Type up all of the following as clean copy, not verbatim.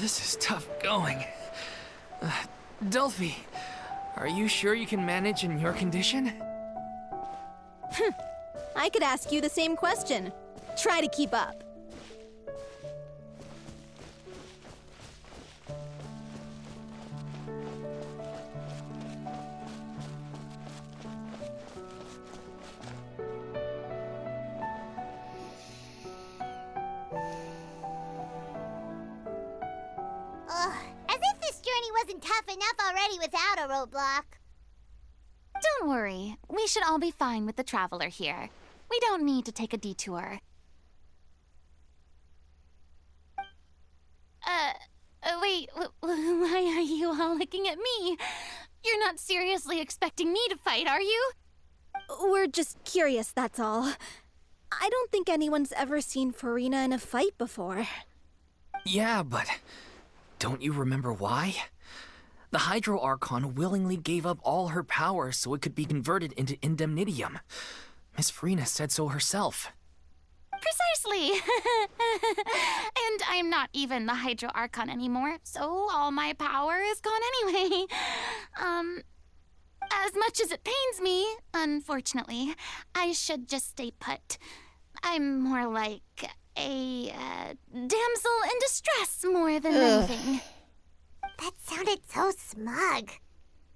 This is tough going. Delphi, are you sure you can manage in your condition? I could ask you the same question. Try to keep up. As if this journey wasn't tough enough already without a roadblock. Don't worry. We should all be fine with the traveler here. We don't need to take a detour. Wait, why are you all looking at me? You're not seriously expecting me to fight, are you? We're just curious, that's all. I don't think anyone's ever seen Furina in a fight before. Yeah, but don't you remember why? The Hydro Archon willingly gave up all her power so it could be converted into indemnitium. Miss Furina said so herself. Precisely! And I'm not even the Hydro Archon anymore, so all my power is gone anyway. As much as it pains me, unfortunately, I should just stay put. I'm more like a damsel in distress more than anything. That sounded so smug.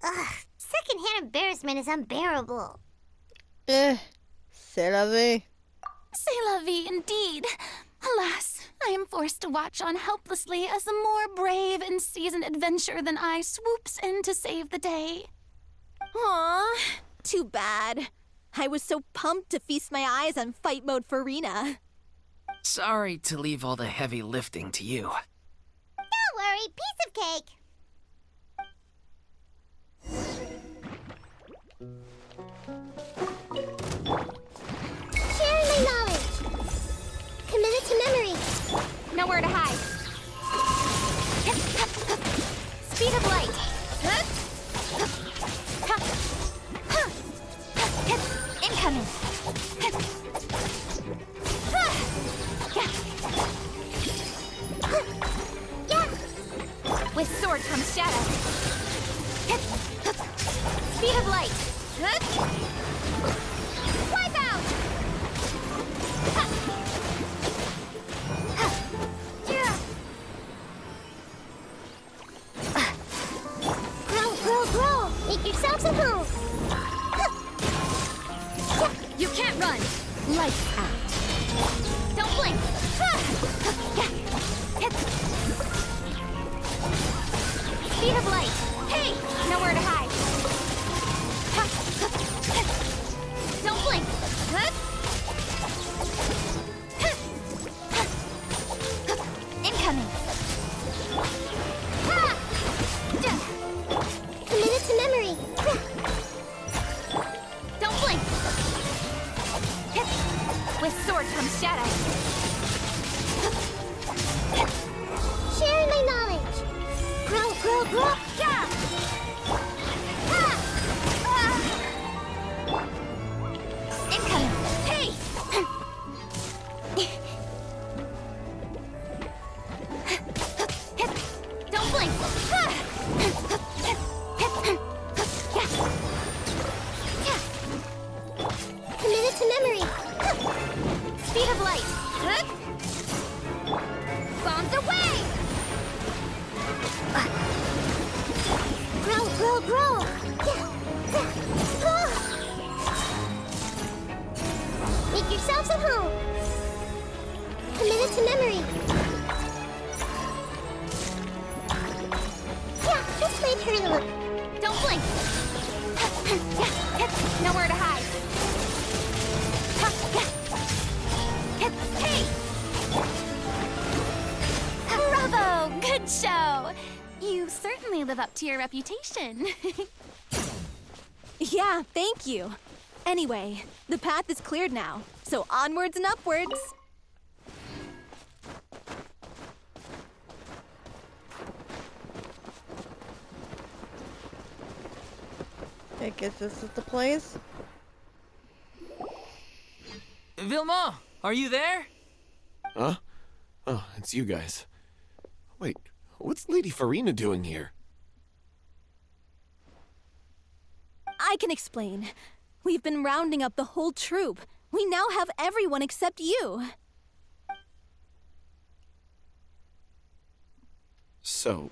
Ugh, secondhand embarrassment is unbearable. C'est la vie. C'est la vie indeed. Alas, I am forced to watch on helplessly as a more brave and seasoned adventurer than I swoops in to save the day. Aw, too bad. I was so pumped to feast my eyes on fight mode Furina. Sorry to leave all the heavy lifting to you. Don't worry, piece of cake. Sharing my knowledge. Commit it to memory. Nowhere to hide. Speed of light. Incoming. With sword comes shadow. Speed of light. Wipe out! Grow. Make yourselves at home. You can't run. Lights out. Don't blink. Speed of light. Hey, nowhere to hide. Don't blink. Incoming. Commit it to memory. Don't blink. With sword comes shadow. Sharing my knowledge. Grow. Yeah. Incoming. Hey. Don't blink. Commit it to memory. Speed of light. Bombs away. Grow. Make yourselves at home. Commit it to memory. Yeah, it's my turn to look. Don't blink. Nowhere to hide. Hey! Bravo! Good show! You certainly live up to your reputation. Yeah, thank you. Anyway, the path is cleared now, so onwards and upwards. I guess this is the place. Vilma, are you there? Huh? Oh, it's you guys. Wait, What's Lady Furina doing here? I can explain. We've been rounding up the whole troop. We now have everyone except you. So,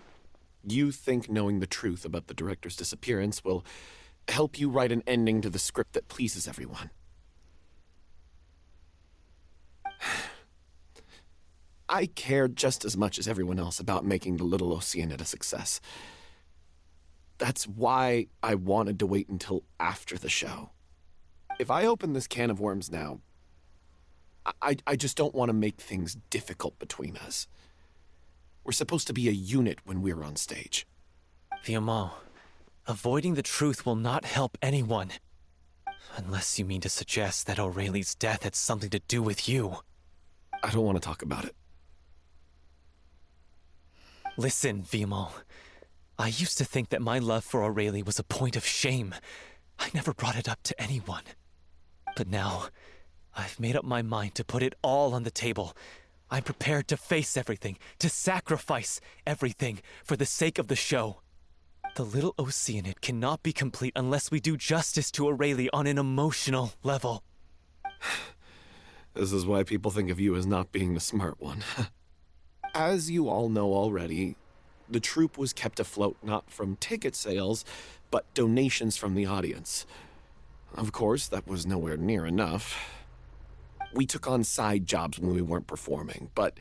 you think knowing the truth about the director's disappearance will help you write an ending to the script that pleases everyone? I care just as much as everyone else about making the Little Oceanid a success. That's why I wanted to wait until after the show. If I open this can of worms now, I just don't want to make things difficult between us. We're supposed to be a unit when we're on stage. Viamont, avoiding the truth will not help anyone. Unless you mean to suggest that Aurelie's death had something to do with you. I don't want to talk about it. Listen, Viamont. I used to think that my love for Aurelie was a point of shame. I never brought it up to anyone. But now, I've made up my mind to put it all on the table. I'm prepared to face everything, to sacrifice everything for the sake of the show. The Little Oceanid cannot be complete unless we do justice to Aurelie on an emotional level. This is why people think of you as not being the smart one. As you all know already, the troupe was kept afloat not from ticket sales, but donations from the audience. Of course, that was nowhere near enough. We took on side jobs when we weren't performing, but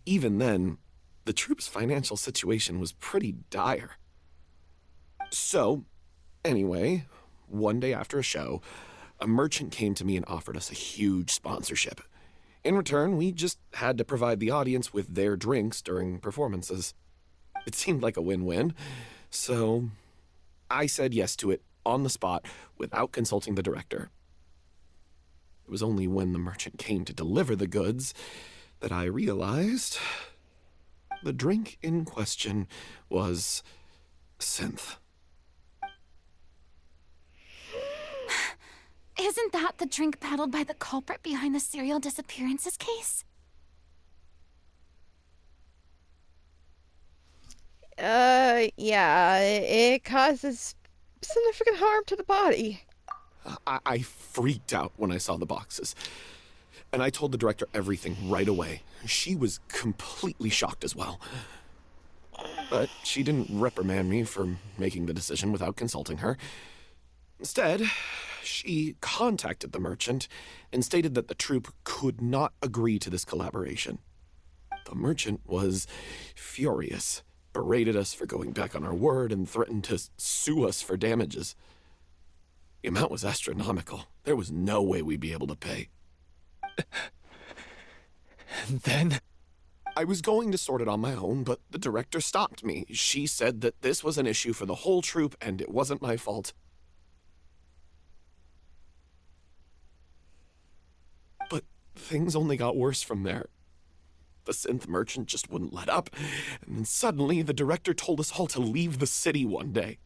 even then, the troupe's financial situation was pretty dire. So, anyway, one day after a show, a merchant came to me and offered us a huge sponsorship. In return, we just had to provide the audience with their drinks during performances. It seemed like a win-win, so I said yes to it on the spot without consulting the director. It was only when the merchant came to deliver the goods that I realized the drink in question was synth. Isn't that the drink peddled by the culprit behind the serial disappearances case? Yeah, it causes significant harm to the body. I freaked out when I saw the boxes. And I told the director everything right away. She was completely shocked as well. But she didn't reprimand me for making the decision without consulting her. Instead, she contacted the merchant and stated that the troupe could not agree to this collaboration. The merchant was furious, berated us for going back on our word, and threatened to sue us for damages. The amount was astronomical. There was no way we'd be able to pay. And then? I was going to sort it on my own, but the director stopped me. She said that this was an issue for the whole troupe and it wasn't my fault. But things only got worse from there. The synth merchant just wouldn't let up, and then suddenly the director told us all to leave the city one day.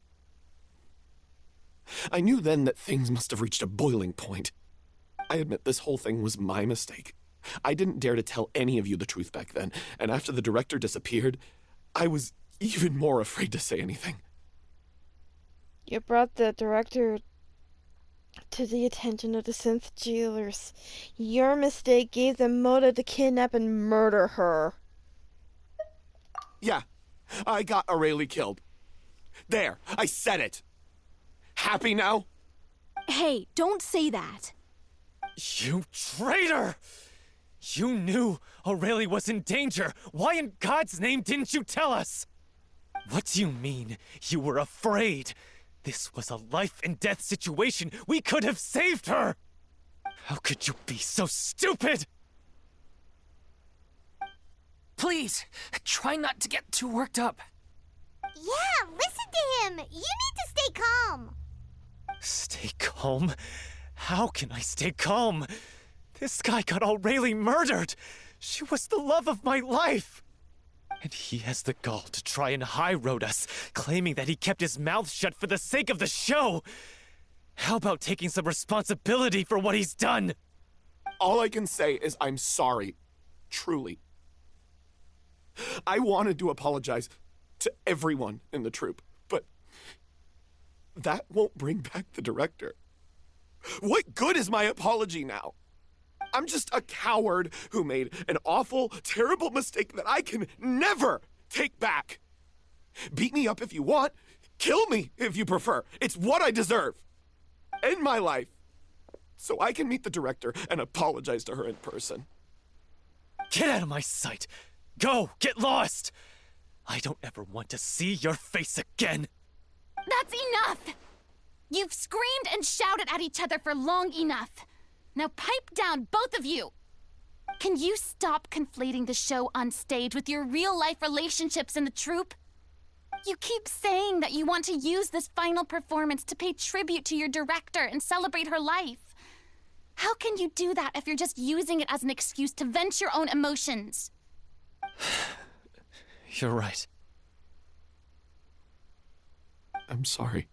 I knew then that things must have reached a boiling point. I admit this whole thing was my mistake. I didn't dare to tell any of you the truth back then, and after the director disappeared, I was even more afraid to say anything. You brought the director to the attention of the synth dealers. Your mistake gave them motive to kidnap and murder her. Yeah, I got Aurelie killed. There, I said it. Happy now? Hey, don't say that. You traitor! You knew Aurelie was in danger. Why in God's name didn't you tell us? What do you mean you were afraid? This was a life and death situation. We could have saved her! How could you be so stupid? Please, try not to get too worked up. Yeah, listen to him. You need to stay calm. Stay calm? How can I stay calm? This guy got Aurelie murdered. She was the love of my life. And he has the gall to try and high-road us, claiming that he kept his mouth shut for the sake of the show. How about taking some responsibility for what he's done? All I can say is I'm sorry. Truly. I wanted to apologize to everyone in the troupe, but that won't bring back the director. What good is my apology now? I'm just a coward who made an awful, terrible mistake that I can never take back. Beat me up if you want. Kill me if you prefer. It's what I deserve. End my life so I can meet the director and apologize to her in person. Get out of my sight! Go! Get lost! I don't ever want to see your face again! That's enough! You've screamed and shouted at each other for long enough. Now pipe down, both of you! Can you stop conflating the show on stage with your real-life relationships in the troupe? You keep saying that you want to use this final performance to pay tribute to your director and celebrate her life. How can you do that if you're just using it as an excuse to vent your own emotions? You're right. I'm sorry.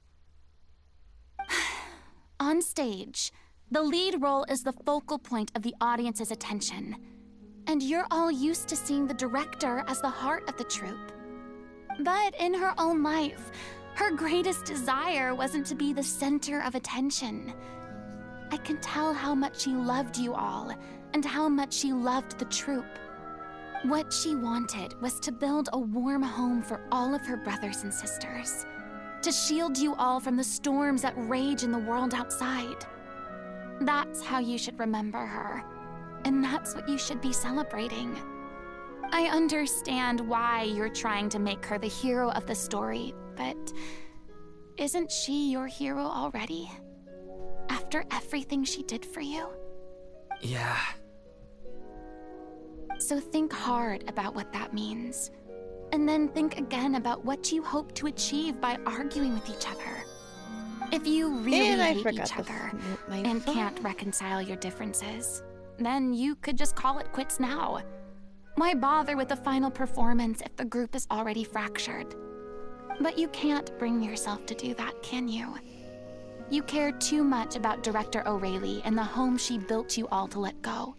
On stage, the lead role is the focal point of the audience's attention. And you're all used to seeing the director as the heart of the troupe. But in her own life, her greatest desire wasn't to be the center of attention. I can tell how much she loved you all, and how much she loved the troupe. What she wanted was to build a warm home for all of her brothers and sisters. To shield you all from the storms that rage in the world outside. That's how you should remember her. And that's what you should be celebrating. I understand why you're trying to make her the hero of the story, but isn't she your hero already? After everything she did for you? Yeah. So think hard about what that means. And then think again about what you hope to achieve by arguing with each other. If you really And I hate forgot each to other mute my and phone. can't reconcile your differences, then you could just call it quits now. Why bother with the final performance if the group is already fractured? But you can't bring yourself to do that, can you? You care too much about Director O'Reilly and the home she built you all to let go.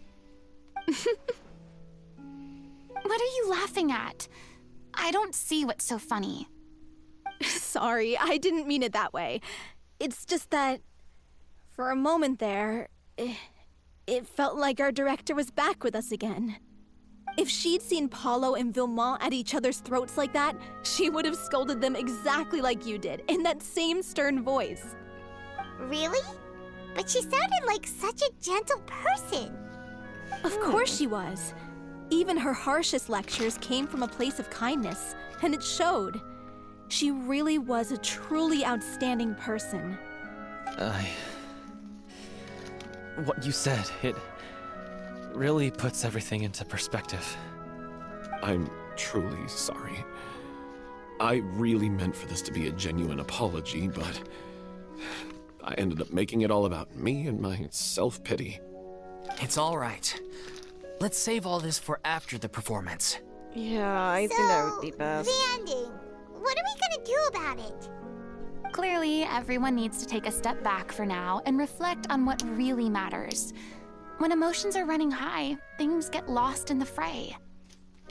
What are you laughing at? I don't see what's so funny. Sorry, I didn't mean it that way. It's just that, for a moment there, it felt like our director was back with us again. If she'd seen Paulo and Vilmont at each other's throats like that, she would have scolded them exactly like you did, in that same stern voice. Really? But she sounded like such a gentle person. Of course she was. Even her harshest lectures came from a place of kindness, and it showed. She really was a truly outstanding person. What you said, it really puts everything into perspective. I'm truly sorry. I really meant for this to be a genuine apology, but I ended up making it all about me and my self-pity. It's all right. Let's save all this for after the performance. Yeah, I think that would be best. The ending. What are we gonna do about it? Clearly, everyone needs to take a step back for now and reflect on what really matters. When emotions are running high, things get lost in the fray.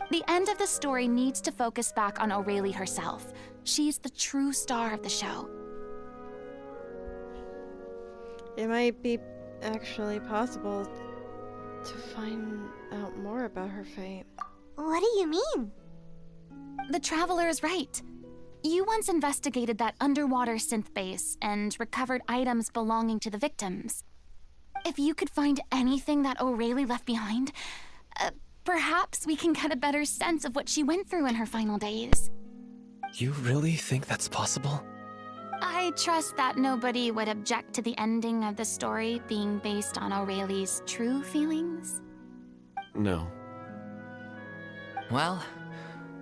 The end of the story needs to focus back on O'Reilly herself. She's the true star of the show. It might be actually possible to find out more about her fate. What do you mean? The Traveler is right. You once investigated that underwater synth base and recovered items belonging to the victims. If you could find anything that O'Reilly left behind, perhaps we can get a better sense of what she went through in her final days. You really think that's possible? I trust that nobody would object to the ending of the story being based on O'Reilly's true feelings. No. Well,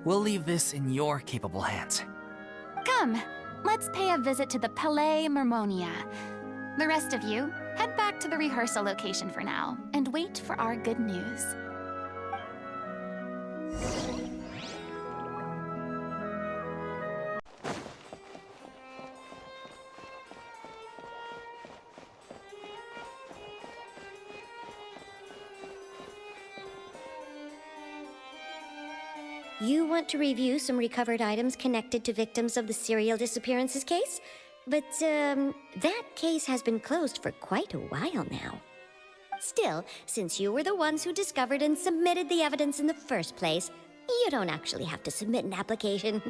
we'll leave this in your capable hands. Come, let's pay a visit to the Palais Mermonia. The rest of you, head back to the rehearsal location for now, and wait for our good news. You want to review some recovered items connected to victims of the serial disappearances case? But, that case has been closed for quite a while now. Still, since you were the ones who discovered and submitted the evidence in the first place, you don't actually have to submit an application.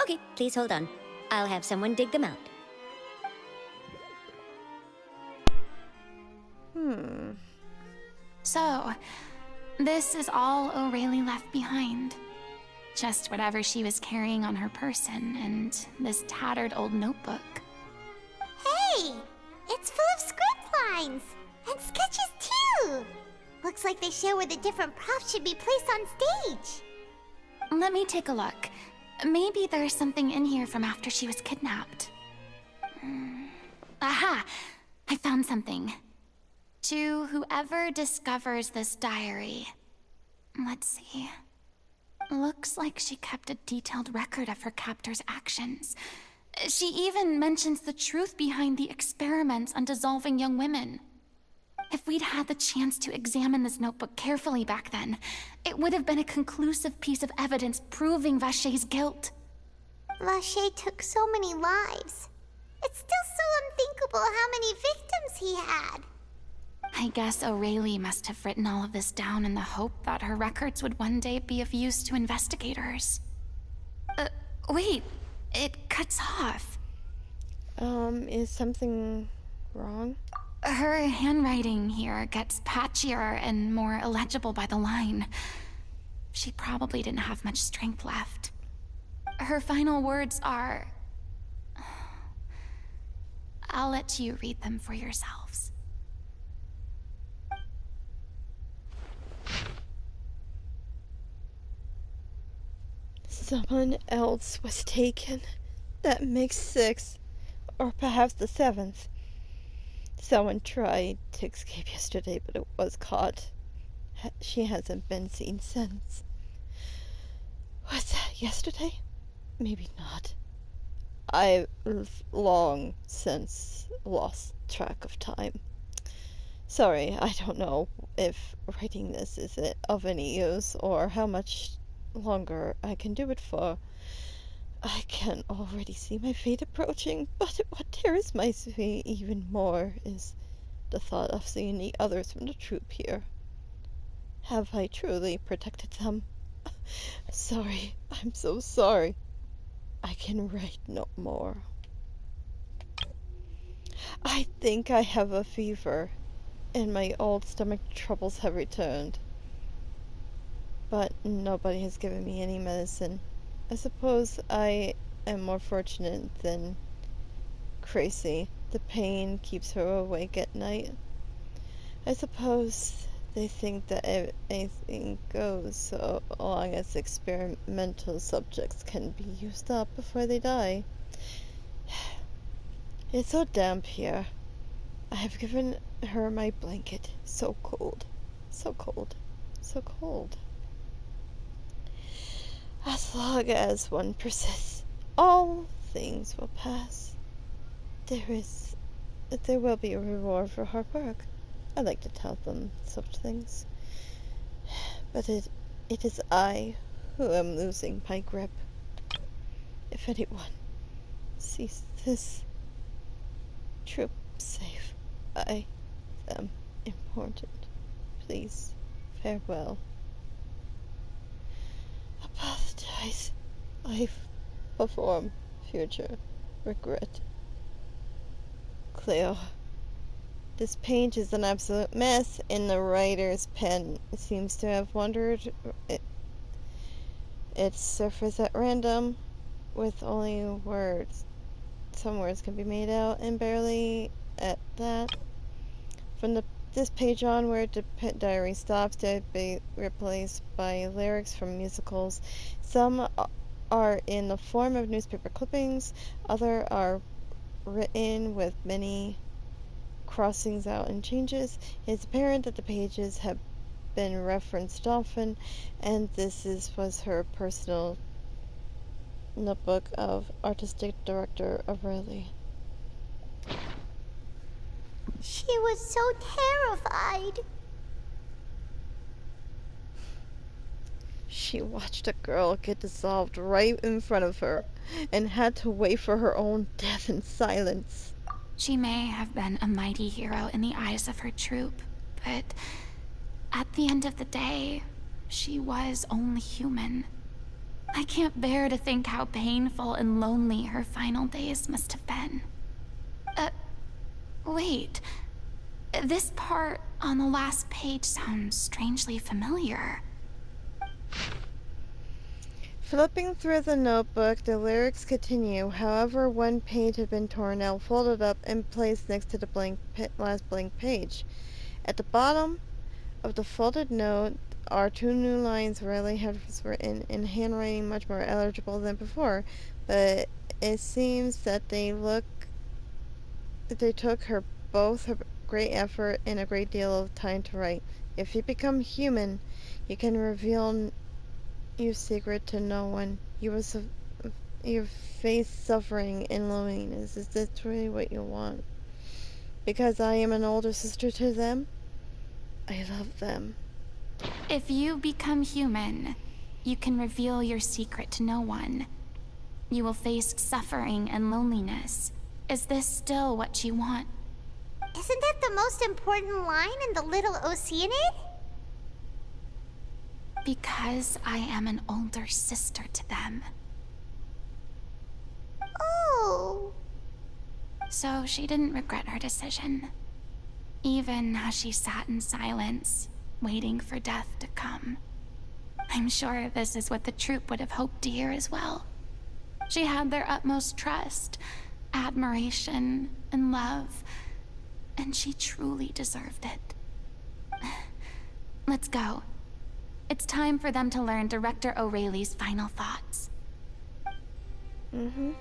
Okay, please hold on. I'll have someone dig them out. So, this is all O'Reilly left behind. Just whatever she was carrying on her person and this tattered old notebook. Hey! It's full of script lines! And sketches too! Looks like they show where the different props should be placed on stage. Let me take a look. Maybe there's something in here from after she was kidnapped. Aha! I found something. To whoever discovers this diary. Let's see. Looks like she kept a detailed record of her captor's actions. She even mentions the truth behind the experiments on dissolving young women. If we'd had the chance to examine this notebook carefully back then, it would have been a conclusive piece of evidence proving Vachey's guilt. Vachey took so many lives. It's still so unthinkable how many victims he had. I guess O'Reilly must have written all of this down in the hope that her records would one day be of use to investigators. Wait, it cuts off. Is something wrong? Her handwriting here gets patchier and more illegible by the line. She probably didn't have much strength left. Her final words are... I'll let you read them for yourselves. Someone else was taken. That makes 6. Or perhaps the 7th. Someone tried to escape yesterday, but it was caught. She hasn't been seen since. Was that yesterday? Maybe not. I've long since lost track of time. Sorry, I don't know if writing this is of any use or how much longer I can do it for. I can already see my fate approaching, but what tears my soul even more is the thought of seeing the others from the troop here. Have I truly protected them? Sorry, I'm so sorry. I can write no more. I think I have a fever, and my old stomach troubles have returned. But nobody has given me any medicine. I suppose I am more fortunate than Crazy. The pain keeps her awake at night. I suppose they think that anything goes so long as experimental subjects can be used up before they die. It's so damp here. I have given her my blanket. So cold. So cold. So cold. As long as one persists, all things will pass. There will be a reward for hard work. I like to tell them such things. But it is I who am losing my grip. If anyone sees this troop safe, I am important. Please, farewell. Apologize. Life perform future regret. Cleo. This page is an absolute mess, and the writer's pen seems to have wandered its surface at random, with only words. Some words can be made out, and barely at that. From this page onward, the diary stops to be replaced by lyrics from musicals. Some are in the form of newspaper clippings, others are written with many crossings out and changes. It's apparent that the pages have been referenced often, and was her personal notebook of artistic director O'Reilly. She was so terrified. She watched a girl get dissolved right in front of her and had to wait for her own death in silence. She may have been a mighty hero in the eyes of her troop, but at the end of the day, she was only human. I can't bear to think how painful and lonely her final days must have been. Wait. This part on the last page sounds strangely familiar. Flipping through the notebook, the lyrics continue. However, one page had been torn out, folded up, and placed next to the last blank page. At the bottom of the folded note are two new lines Riley had written in handwriting much more illegible than before, but it seems that they took her both a great effort and a great deal of time to write. If you become human, you can reveal your secret to no one. You face suffering and loneliness. Is this really what you want? Because I am an older sister to them, I love them. If you become human, you can reveal your secret to no one. You will face suffering and loneliness. Is this still what you want? Isn't that the most important line in the Little Oceanid? Because I am an older sister to them. Oh. So she didn't regret her decision. Even as she sat in silence, waiting for death to come. I'm sure this is what the troop would have hoped to hear as well. She had their utmost trust, admiration, and love, and she truly deserved it. Let's go. It's time for them to learn Director O'Reilly's final thoughts. Mm-hmm.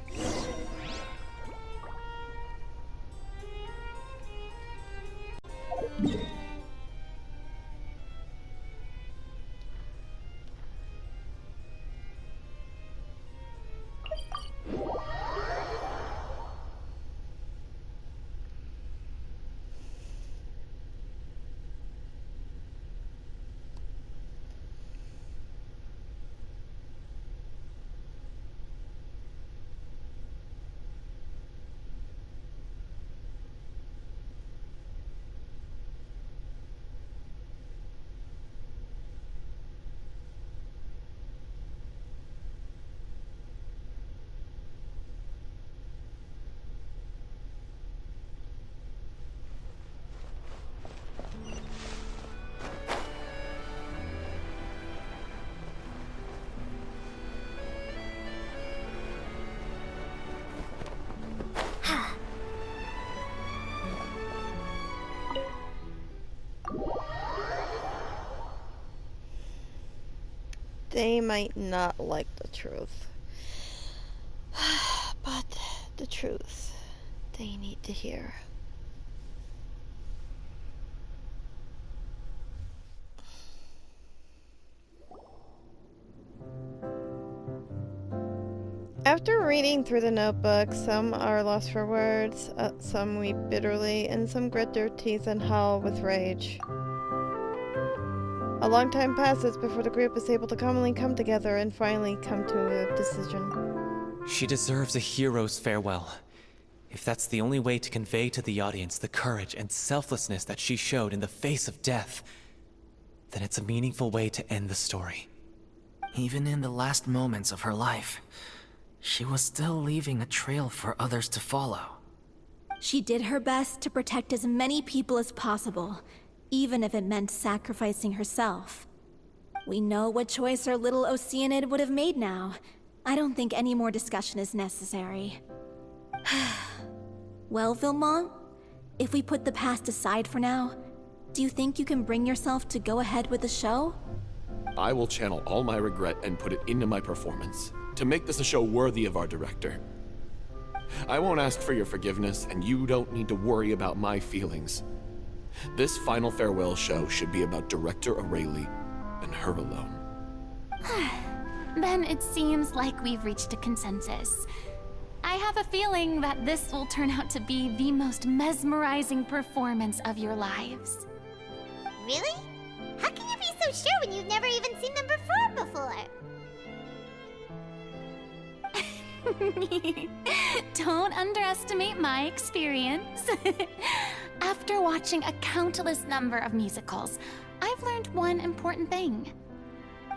They might not like the truth. But the truth they need to hear. After reading through the notebook, some are lost for words, some weep bitterly, and some grit their teeth and howl with rage. A long time passes before the group is able to commonly come together and finally come to a decision. She deserves a hero's farewell. If that's the only way to convey to the audience the courage and selflessness that she showed in the face of death, then it's a meaningful way to end the story. Even in the last moments of her life, she was still leaving a trail for others to follow. She did her best to protect as many people as possible, even if it meant sacrificing herself. We know what choice our Little Oceanid would have made now. I don't think any more discussion is necessary. Well, Vilmont, if we put the past aside for now, do you think you can bring yourself to go ahead with the show? I will channel all my regret and put it into my performance, to make this a show worthy of our director. I won't ask for your forgiveness, and you don't need to worry about my feelings. This final farewell show should be about Director O'Reilly and her alone. Then it seems like we've reached a consensus. I have a feeling that this will turn out to be the most mesmerizing performance of your lives. Really? How can you be so so sure when you've never even seen them perform before? Don't underestimate my experience. After watching a countless number of musicals, I've learned one important thing.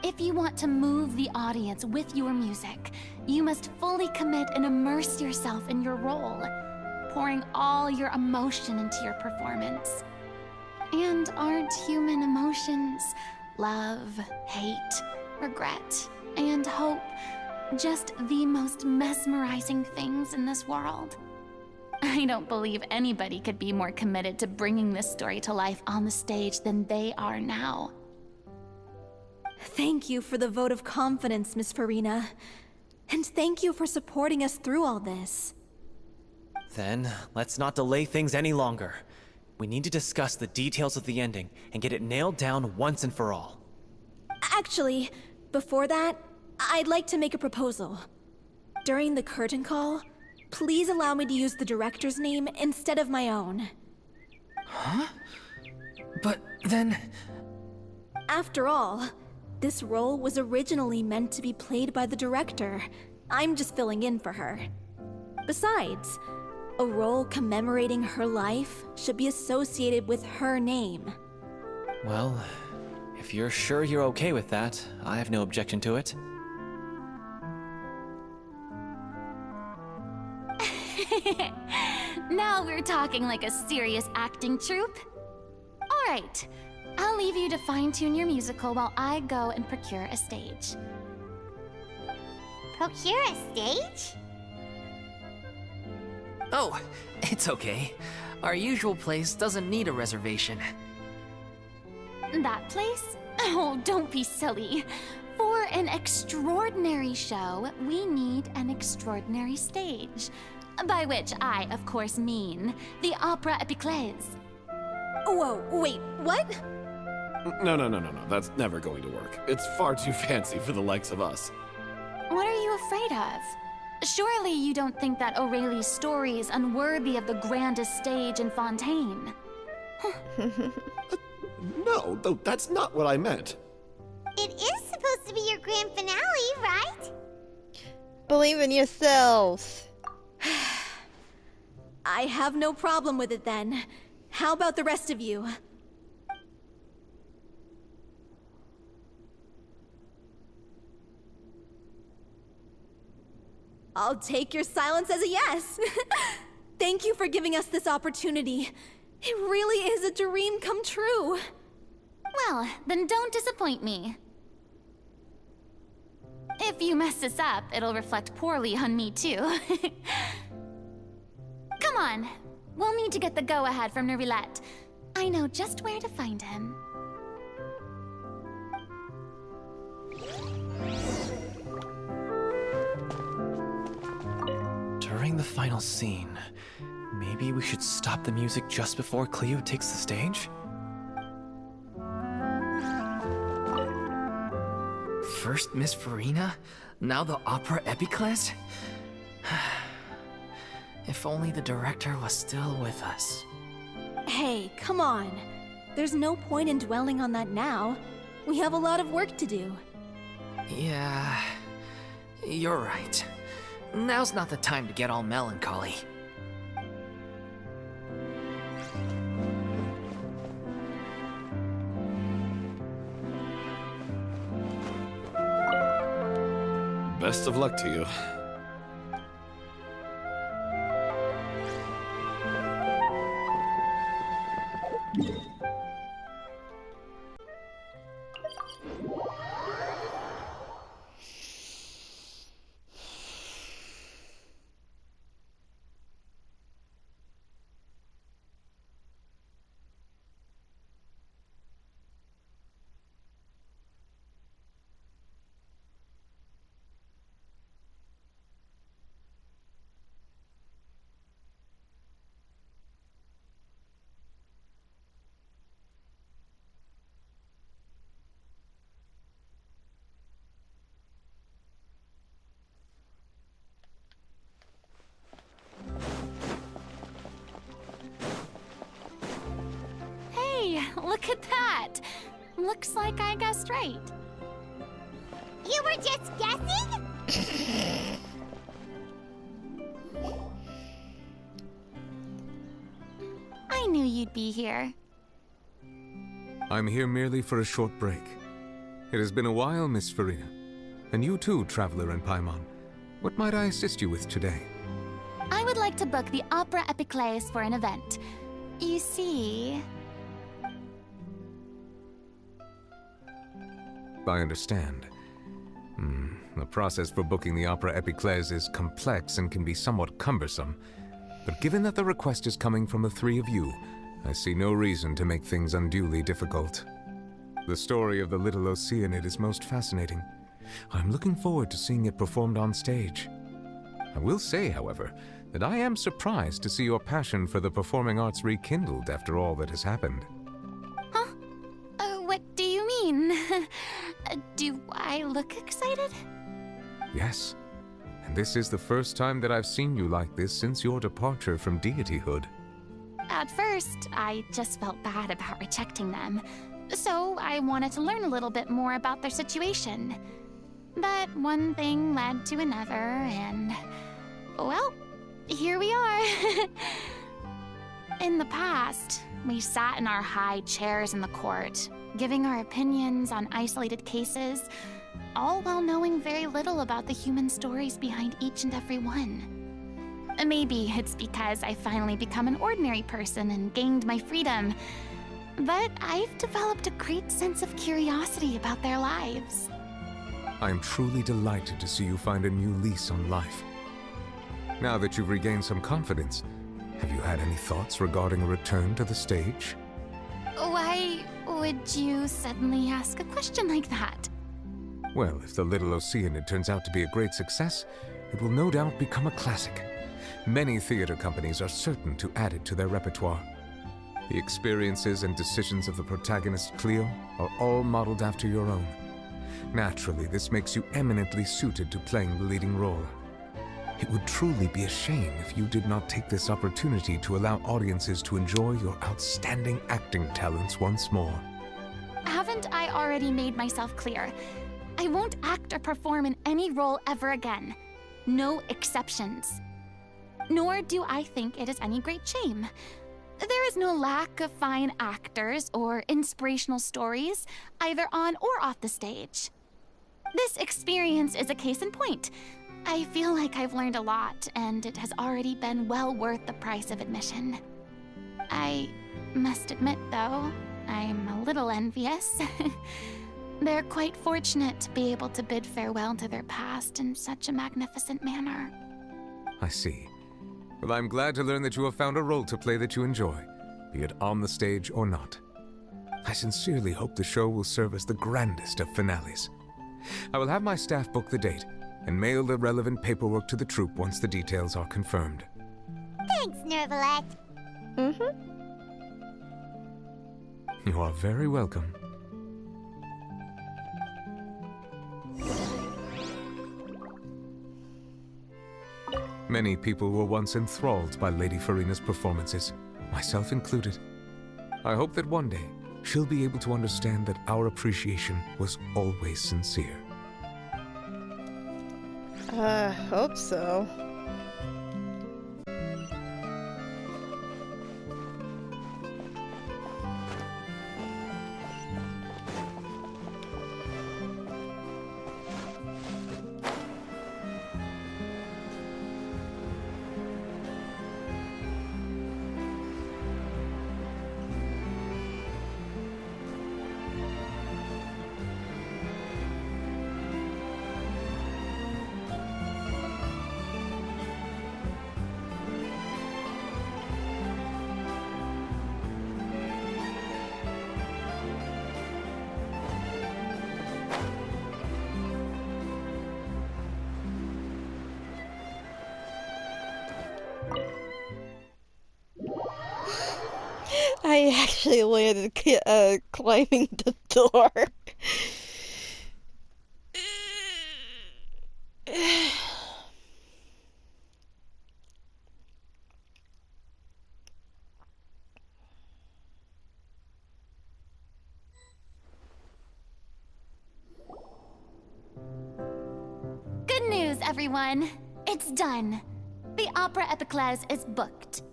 If you want to move the audience with your music, you must fully commit and immerse yourself in your role, pouring all your emotion into your performance. And aren't human emotions, love, hate, regret, and hope, just the most mesmerizing things in this world? I don't believe anybody could be more committed to bringing this story to life on the stage than they are now. Thank you for the vote of confidence, Miss Furina. And thank you for supporting us through all this. Then, let's not delay things any longer. We need to discuss the details of the ending and get it nailed down once and for all. Actually, before that, I'd like to make a proposal. During the curtain call, please allow me to use the director's name instead of my own. Huh? But then... After all, this role was originally meant to be played by the director. I'm just filling in for her. Besides, a role commemorating her life should be associated with her name. Well, if you're sure you're okay with that, I have no objection to it. Now we're talking like a serious acting troupe. All right, I'll leave you to fine-tune your musical while I go and procure a stage. Procure a stage? Oh, it's okay. Our usual place doesn't need a reservation. That place? Oh, don't be silly. For an extraordinary show, we need an extraordinary stage. By which I, of course, mean the Opera Epiclese. Whoa, wait, what? No. That's never going to work. It's far too fancy for the likes of us. What are you afraid of? Surely you don't think that Aurelie's story is unworthy of the grandest stage in Fontaine. No, though that's not what I meant. It is supposed to be your grand finale, right? Believe in yourselves. I have no problem with it then. How about the rest of you? I'll take your silence as a yes. Thank you for giving us this opportunity. It really is a dream come true. Well, then don't disappoint me. If you mess this up, it'll reflect poorly on me too. Come on, we'll need to get the go-ahead from Nervilette. I know just where to find him. During the final scene, maybe we should stop the music just before Cleo takes the stage? First Miss Furina, now the Opera Epiclese? If only the director was still with us. Hey, come on. There's no point in dwelling on that now. We have a lot of work to do. Yeah, you're right. Now's not the time to get all melancholy. Best of luck to you. Hey, look at that! Looks like I guessed right. You were just guessing? I knew you'd be here. I'm here merely for a short break. It has been a while, Miss Furina. And you too, Traveler in Paimon. What might I assist you with today? I would like to book the Opera Epiclese for an event. You see... I understand. The process for booking the Opera Epiclese is complex and can be somewhat cumbersome. But given that the request is coming from the three of you, I see no reason to make things unduly difficult. The story of the Little Oceanid is most fascinating. I'm looking forward to seeing it performed on stage. I will say, however, that I am surprised to see your passion for the performing arts rekindled after all that has happened. Huh? What do you mean? Do I look excited? Yes. And this is the first time that I've seen you like this since your departure from deityhood. At first, I just felt bad about rejecting them. So I wanted to learn a little bit more about their situation. But one thing led to another, and... well, here we are. In the past, we sat in our high chairs in the court, giving our opinions on isolated cases, all while knowing very little about the human stories behind each and every one. Maybe it's because I finally become an ordinary person and gained my freedom, but I've developed a great sense of curiosity about their lives. I am truly delighted to see you find a new lease on life. Now that you've regained some confidence, have you had any thoughts regarding a return to the stage? Why would you suddenly ask a question like that? Well, if the Little Oceanid turns out to be a great success, it will no doubt become a classic. Many theater companies are certain to add it to their repertoire. The experiences and decisions of the protagonist Cleo are all modeled after your own. Naturally, this makes you eminently suited to playing the leading role. It would truly be a shame if you did not take this opportunity to allow audiences to enjoy your outstanding acting talents once more. Haven't I already made myself clear? I won't act or perform in any role ever again. No exceptions. Nor do I think it is any great shame. There is no lack of fine actors or inspirational stories, either on or off the stage. This experience is a case in point. I feel like I've learned a lot, and it has already been well worth the price of admission. I must admit, though, I'm a little envious. They're quite fortunate to be able to bid farewell to their past in such a magnificent manner. I see. Well, I'm glad to learn that you have found a role to play that you enjoy, be it on the stage or not. I sincerely hope the show will serve as the grandest of finales. I will have my staff book the date and mail the relevant paperwork to the troupe once the details are confirmed. Thanks, Nervalette. You are very welcome. Many people were once enthralled by Lady Furina's performances, myself included. I hope that one day she'll be able to understand that our appreciation was always sincere. Hope so. I actually landed climbing the door. everyone. It's done. The Opera Epiclese is booked.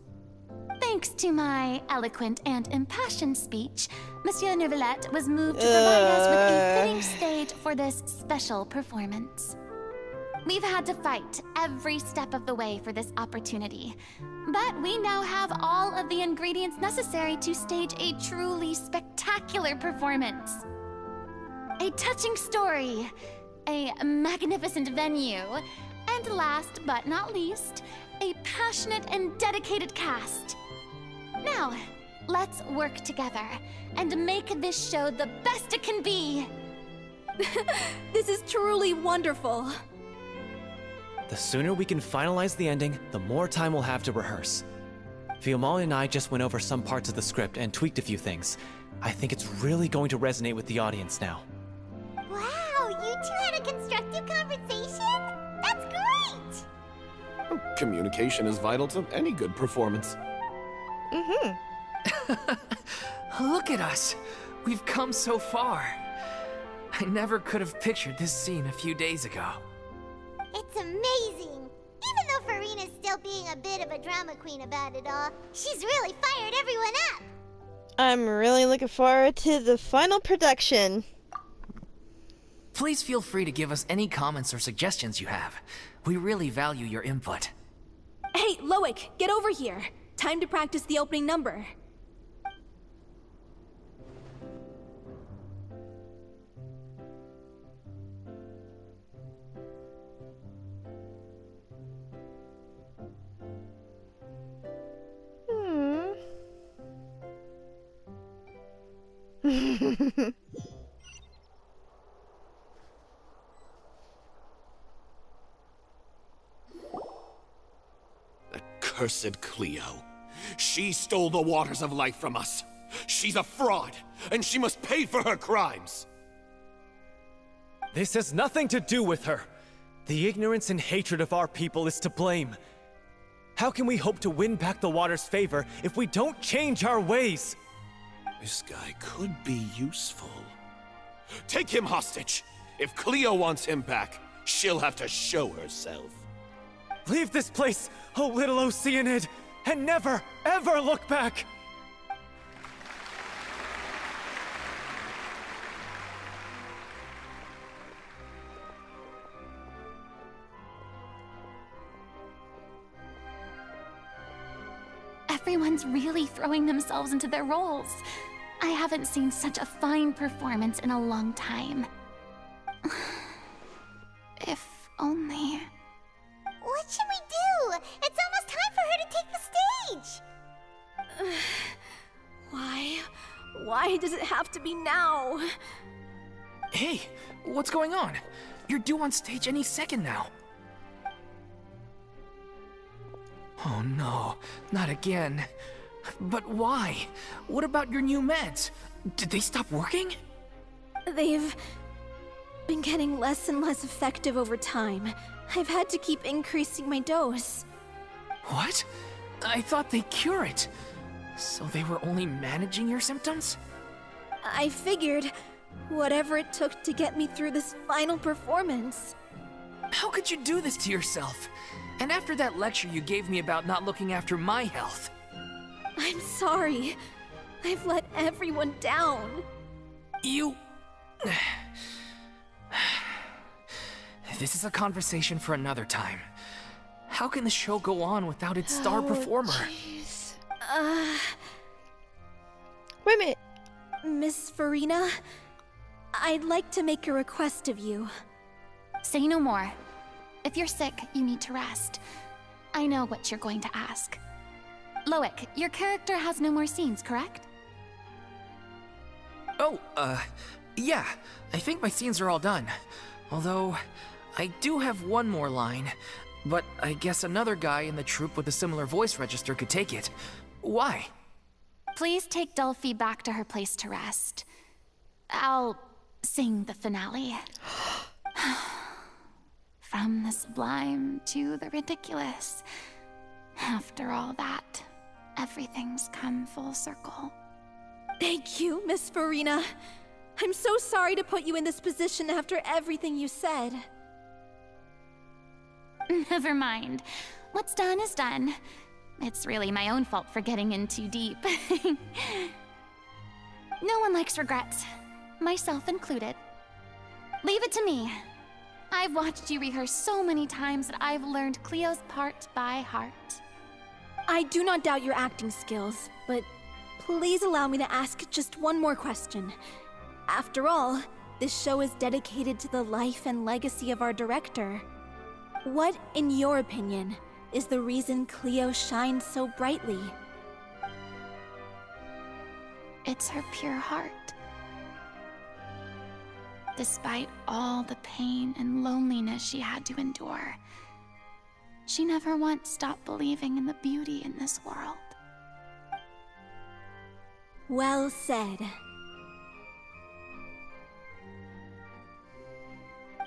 Thanks to my eloquent and impassioned speech, Monsieur Neuvillette was moved to provide us with a fitting stage for this special performance. We've had to fight every step of the way for this opportunity, but we now have all of the ingredients necessary to stage a truly spectacular performance. A touching story, a magnificent venue, and last but not least, a passionate and dedicated cast. Now, let's work together and make this show the best it can be. This is truly wonderful. The sooner we can finalize the ending, the more time we'll have to rehearse. Fiamma and I just went over some parts of the script and tweaked a few things. I think it's really going to resonate with the audience now. Wow, you two had a constructive conversation? That's great! Communication is vital to any good performance. Look at us. We've come so far. I never could have pictured this scene a few days ago. It's amazing! Even though Furina's still being a bit of a drama queen about it all, she's really fired everyone up! I'm really looking forward to the final production. Please feel free to give us any comments or suggestions you have. We really value your input. Hey, Loic, get over here. Time to practice the opening number. Accursed Cleo. She stole the waters of life from us. She's a fraud, and she must pay for her crimes. This has nothing to do with her. The ignorance and hatred of our people is to blame. How can we hope to win back the water's favor if we don't change our ways? This guy could be useful. Take him hostage. If Cleo wants him back, she'll have to show herself. Leave this place, oh Little Oceanid, and never, ever look back! Everyone's really throwing themselves into their roles. I haven't seen such a fine performance in a long time. If only... What should we do? It's almost time for her to take the stage! Why does it have to be now? Hey, what's going on? You're due on stage any second now. Oh no, not again. But why? What about your new meds? Did they stop working? They've been getting less and less effective over time. I've had to keep increasing my dose. What? I thought they cure it. So they were only managing your symptoms? I figured whatever it took to get me through this final performance. How could you do this to yourself? And after that lecture you gave me about not looking after my health. I'm sorry. I've let everyone down. You... This is a conversation for another time. How can the show go on without its star performer? Jeez. Wait a minute. Miss Furina, I'd like to make a request of you. Say no more. If you're sick, you need to rest. I know what you're going to ask. Loic, your character has no more scenes, correct? Oh, yeah. I think my scenes are all done. Although, I do have one more line. But I guess another guy in the troupe with a similar voice register could take it. Why? Please take Delphi back to her place to rest. I'll sing the finale. From the sublime to the ridiculous. After all that, everything's come full circle. Thank you, Miss Furina. I'm so sorry to put you in this position after everything you said. Never mind. What's done is done. It's really my own fault for getting in too deep. No one likes regrets, myself included. Leave it to me. I've watched you rehearse so many times that I've learned Cleo's part by heart. I do not doubt your acting skills, but please allow me to ask just one more question. After all, this show is dedicated to the life and legacy of our director. What, in your opinion, is the reason Cleo shines so brightly? It's her pure heart. Despite all the pain and loneliness she had to endure, she never once stopped believing in the beauty in this world. Well said.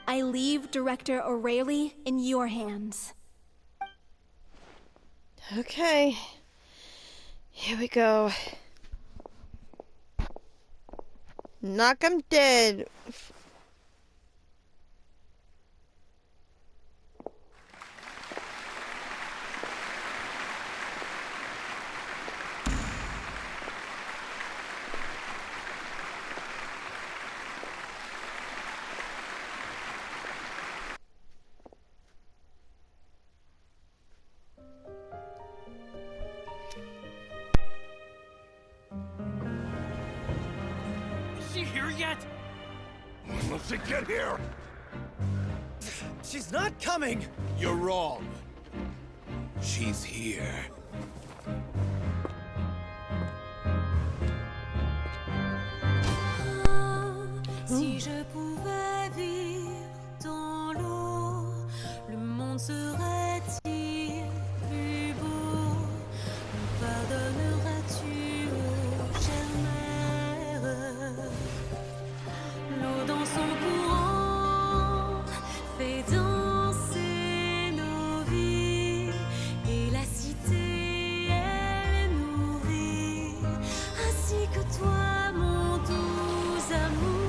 I leave Director O'Reilly in your hands. Okay. Here we go. Knock 'em dead. Is she here yet? When will she get here? She's not coming! You're wrong. She's here. Si je pouvais vivre dans l'eau, le monde serait-il plus beau? Me pardonneras-tu, ô chère mère? L'eau dans son courant fait danser nos vies, et la cité elle nourrit, ainsi que toi, mon doux amour.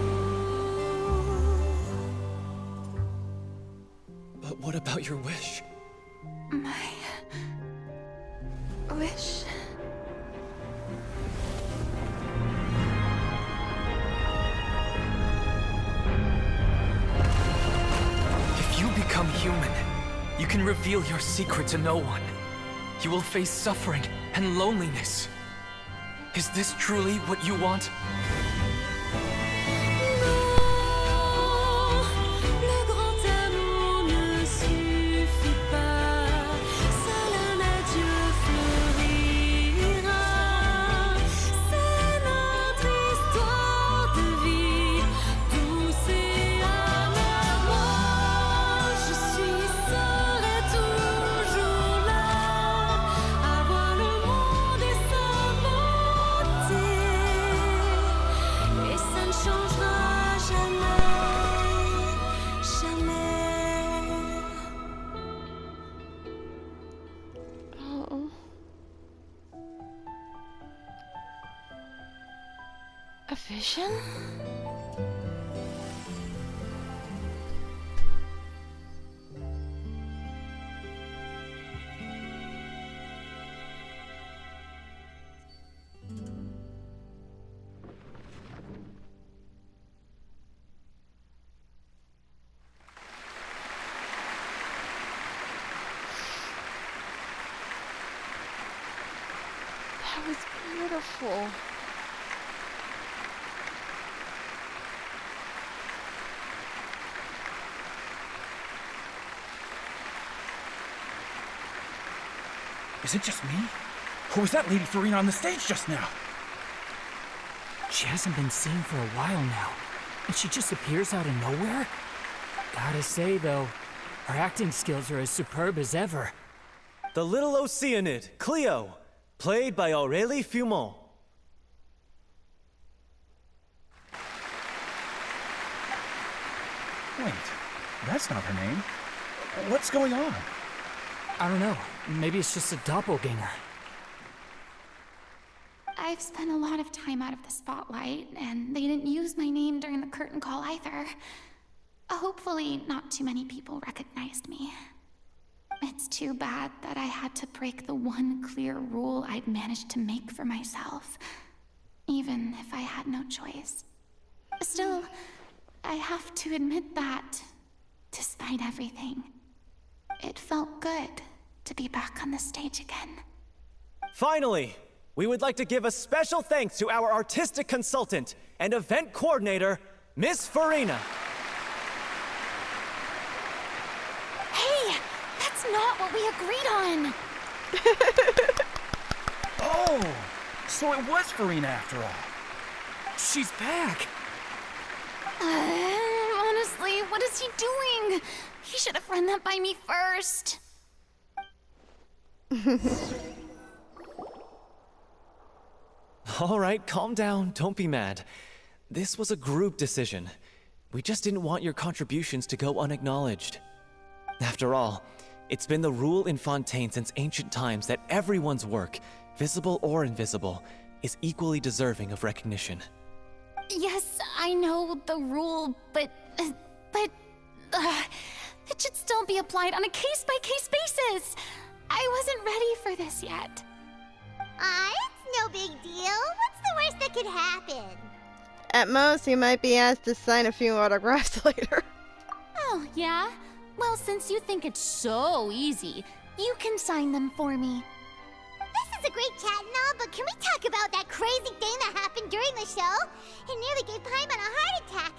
But what about your wish? My wish. If you become human, you can reveal your secret to no one. You will face suffering and loneliness. Is this truly what you want? Le grand amour ne suffit pas, seul un adieu fleurira. C'est notre histoire de vie, douce et amère. Moi, je serai toujours là, à voir le monde et sa beauté, et ça ne changera jamais, jamais. Oh. A vision? That was beautiful. Is it just me? Or was that Lady Furina on the stage just now? She hasn't been seen for a while now, and she just appears out of nowhere? Gotta say, though, her acting skills are as superb as ever. The Little Oceanid, Cleo, played by Aurélie Fumont. Wait, that's not her name. What's going on? I don't know, maybe it's just a doppelganger. I've spent a lot of time out of the spotlight, and they didn't use my name during the curtain call either. Hopefully, not too many people recognized me. It's too bad that I had to break the one clear rule I'd managed to make for myself, even if I had no choice. Still, I have to admit that, despite everything, it felt good to be back on the stage again. Finally, we would like to give a special thanks to our artistic consultant and event coordinator, Miss Furina. Hey, that's not what we agreed on. Oh, so it was Furina after all. She's back. Honestly, what is he doing? He should have run that by me first. All right, calm down. Don't be mad. This was a group decision. We just didn't want your contributions to go unacknowledged. After all, it's been the rule in Fontaine since ancient times that everyone's work, visible or invisible, is equally deserving of recognition. Yes, I know the rule, but it should still be applied on a case-by-case basis. I wasn't ready for this yet. It's no big deal. What's the worst that could happen? At most, you might be asked to sign a few autographs later. Oh, yeah? Well, since you think it's so easy, you can sign them for me. This is a great chat and all, but can we talk about that crazy thing that happened during the show? It nearly gave Paimon a heart attack.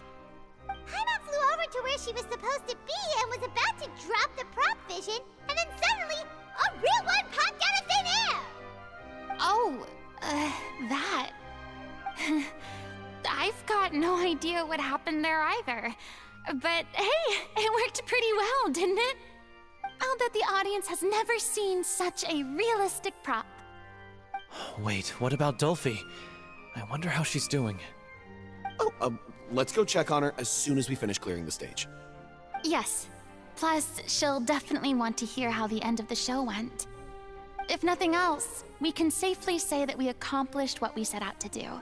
Paimon flew over to where she was supposed to be and was about to drop the prop vision, and then suddenly, a real one popped out of thin air! Oh, that. I've got no idea what happened there either. But hey, it worked pretty well, didn't it? I'll bet the audience has never seen such a realistic prop. Wait, what about Dolphy? I wonder how she's doing. Oh, let's go check on her as soon as we finish clearing the stage. Yes. Plus, she'll definitely want to hear how the end of the show went. If nothing else, we can safely say that we accomplished what we set out to do.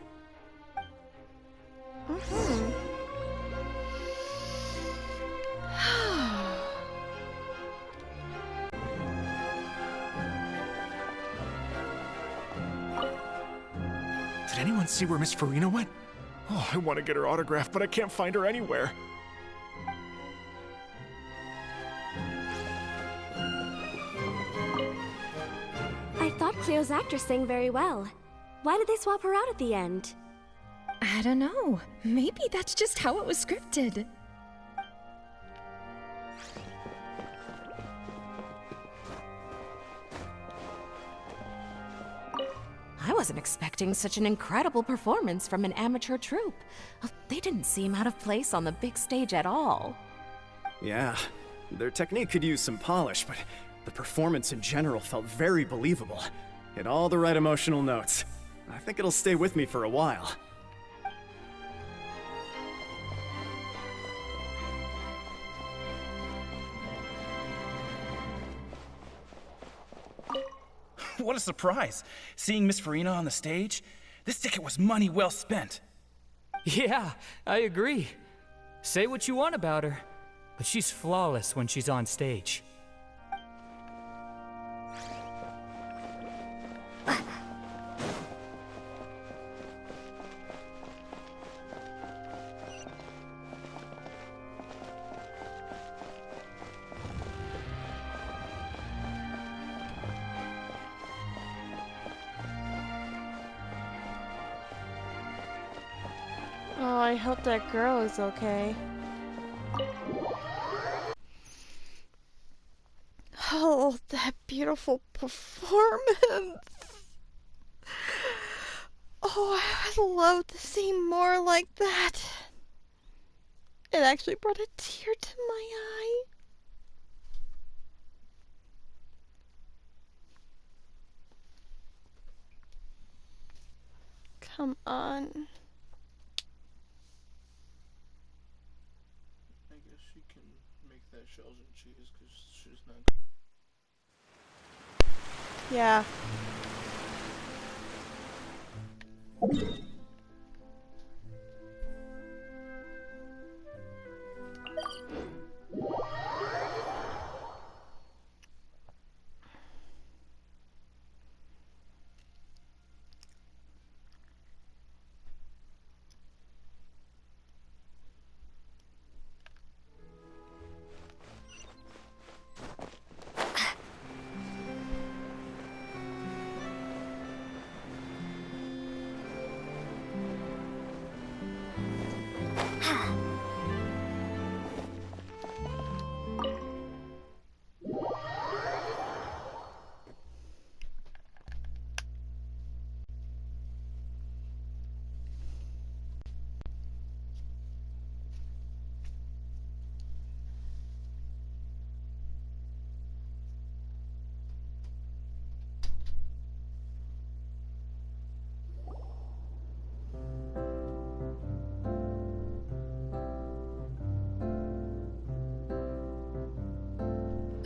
Did anyone see where Miss Furina went? Oh, I want to get her autograph, but I can't find her anywhere. I thought Cleo's actress sang very well. Why did they swap her out at the end? I don't know. Maybe that's just how it was scripted. I wasn't expecting such an incredible performance from an amateur troupe. They didn't seem out of place on the big stage at all. Yeah, their technique could use some polish, but the performance in general felt very believable. Hit all the right emotional notes. I think it'll stay with me for a while. What a surprise! Seeing Miss Furina on the stage? This ticket was money well spent. Yeah, I agree. Say what you want about her, but she's flawless when she's on stage. Oh, I hope that girl is okay. Oh, that beautiful performance. Oh, I'd love to see more like that. It actually brought a tear to my eye. Come on. I guess she can make that shells and cheese because she's not. Yeah.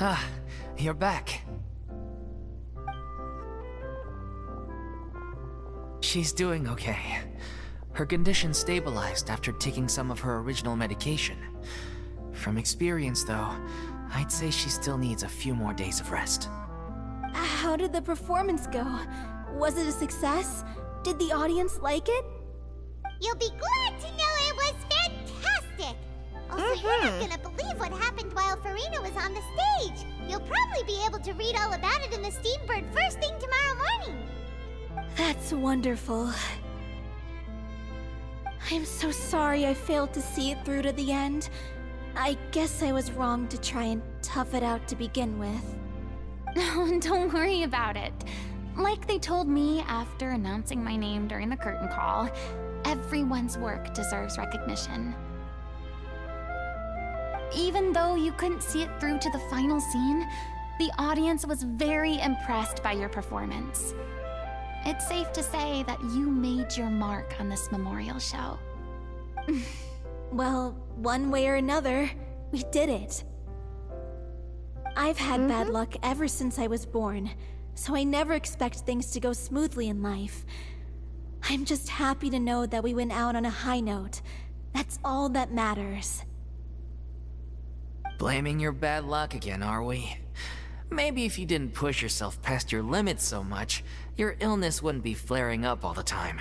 Ah, you're back. She's doing okay. Her condition stabilized after taking some of her original medication. From experience, though, I'd say she still needs a few more days of rest. How did the performance go? Was it a success? Did the audience like it? You'll be glad to know it was fantastic! Also, you're not gonna believe what happened while Furina was on the stage. You'll probably be able to read all about it in the Steambird first thing tomorrow morning. That's wonderful. I'm so sorry I failed to see it through to the end. I guess I was wrong to try and tough it out to begin with. No, don't worry about it. Like they told me after announcing my name during the curtain call, everyone's work deserves recognition. Even though you couldn't see it through to the final scene, the audience was very impressed by your performance. It's safe to say that you made your mark on this memorial show. Well, one way or another, we did it. I've had bad luck ever since I was born, so I never expect things to go smoothly in life. I'm just happy to know that we went out on a high note. That's all that matters. Blaming your bad luck again, are we? Maybe if you didn't push yourself past your limits so much, your illness wouldn't be flaring up all the time.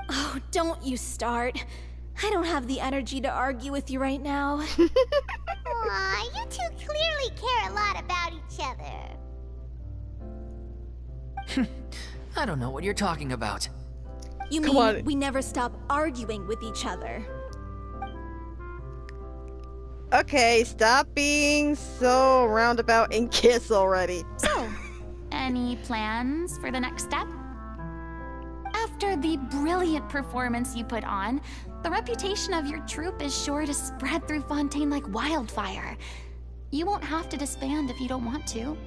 Oh, don't you start. I don't have the energy to argue with you right now. Aw, you two clearly care a lot about each other. I don't know what you're talking about. You mean we never stop arguing with each other? Okay, stop being so roundabout and kiss already. So, any plans for the next step? After the brilliant performance you put on, the reputation of your troupe is sure to spread through Fontaine like wildfire. You won't have to disband if you don't want to.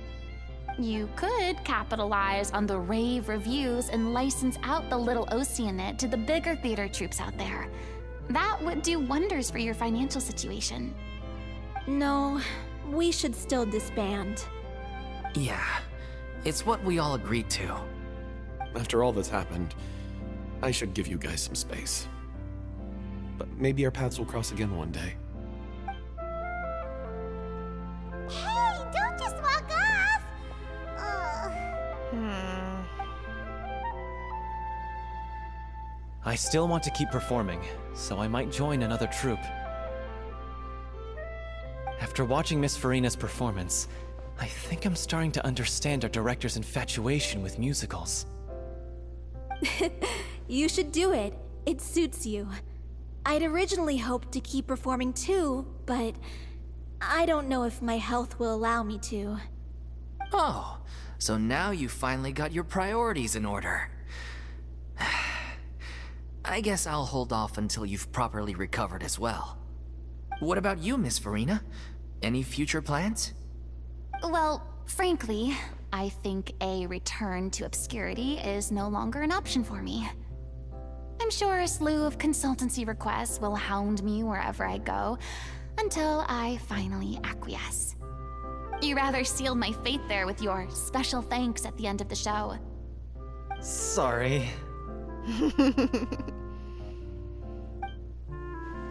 You could capitalize on the rave reviews and license out the Little Oceanid to the bigger theater troupes out there. That would do wonders for your financial situation. No, we should still disband. Yeah, it's what we all agreed to. After all that's happened, I should give you guys some space. But maybe our paths will cross again one day. Hey, don't just walk off! I still want to keep performing, so I might join another troupe. After watching Miss Furina's performance, I think I'm starting to understand our director's infatuation with musicals. You should do it. It suits you. I'd originally hoped to keep performing too, but I don't know if my health will allow me to. Oh, so now you finally got your priorities in order. I guess I'll hold off until you've properly recovered as well. What about you, Miss Furina? Any future plans? Well, frankly, I think a return to obscurity is no longer an option for me. I'm sure a slew of consultancy requests will hound me wherever I go, until I finally acquiesce. You rather sealed my fate there with your special thanks at the end of the show. Sorry.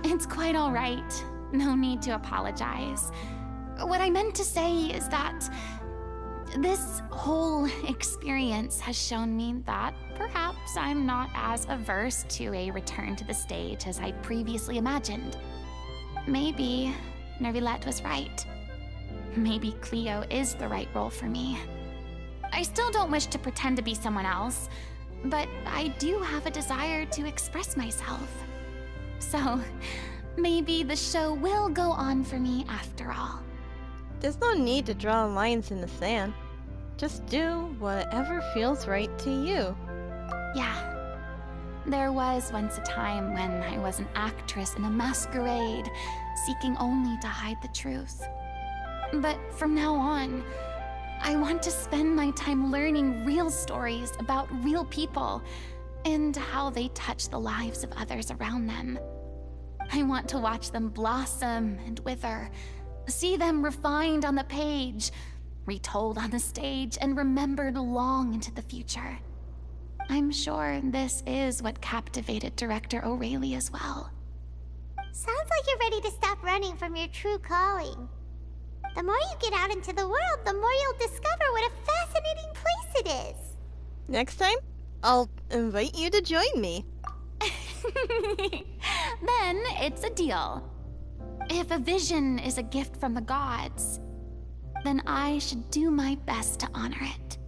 It's quite all right. No need to apologize. What I meant to say is that this whole experience has shown me that perhaps I'm not as averse to a return to the stage as I previously imagined. Maybe Nervilette was right. Maybe Cleo is the right role for me. I still don't wish to pretend to be someone else, but I do have a desire to express myself. So, maybe the show will go on for me after all. There's no need to draw lines in the sand. Just do whatever feels right to you. Yeah. There was once a time when I was an actress in a masquerade, seeking only to hide the truth. But from now on, I want to spend my time learning real stories about real people and how they touch the lives of others around them. I want to watch them blossom and wither, See them refined on the page, retold on the stage, and remembered long into the future. I'm sure this is what captivated Director O'Reilly as well. Sounds like you're ready to stop running from your true calling. The more you get out into the world, the more you'll discover what a fascinating place it is. Next time, I'll invite you to join me. Then it's a deal. If a vision is a gift from the gods, then I should do my best to honor it.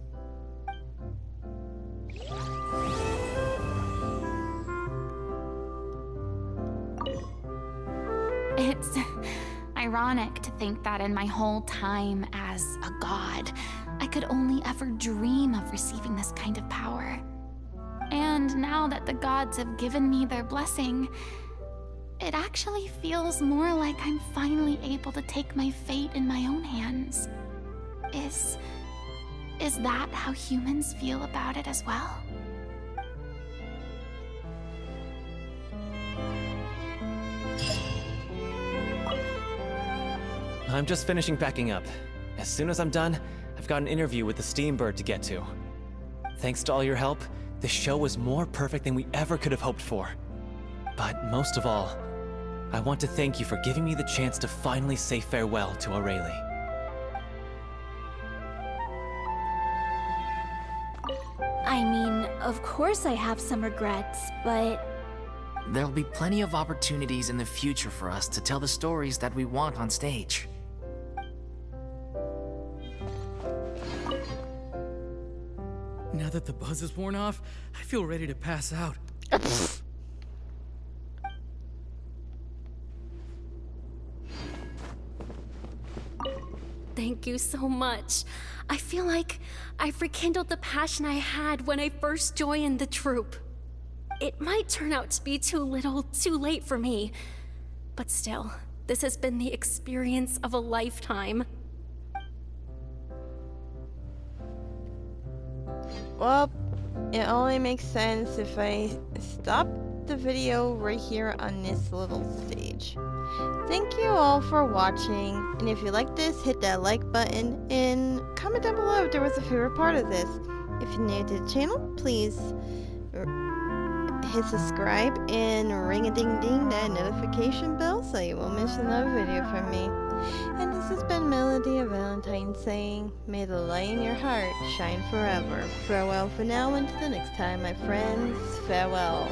It's ironic to think that in my whole time as a god, I could only ever dream of receiving this kind of power. And now that the gods have given me their blessing, it actually feels more like I'm finally able to take my fate in my own hands. Is that how humans feel about it as well? I'm just finishing packing up. As soon as I'm done, I've got an interview with the Steambird to get to. Thanks to all your help, the show was more perfect than we ever could have hoped for. But most of all, I want to thank you for giving me the chance to finally say farewell to O'Reilly. I mean, of course I have some regrets, but There'll be plenty of opportunities in the future for us to tell the stories that we want on stage. Now that the buzz is worn off, I feel ready to pass out. Thank you so much. I feel like I've rekindled the passion I had when I first joined the troupe. It might turn out to be too little, too late for me. But still, this has been the experience of a lifetime. Well, it only makes sense if I stop the video right here on this little stage. Thank you all for watching, and if you like this, hit that like button and comment down below if there was a favorite part of this. If you're new to the channel, please hit subscribe and ring-a-ding-ding that notification bell so you won't miss another video from me. And this has been Melody of Valentine saying, may the light in your heart shine forever. Farewell for now, until the next time, my friends. Farewell.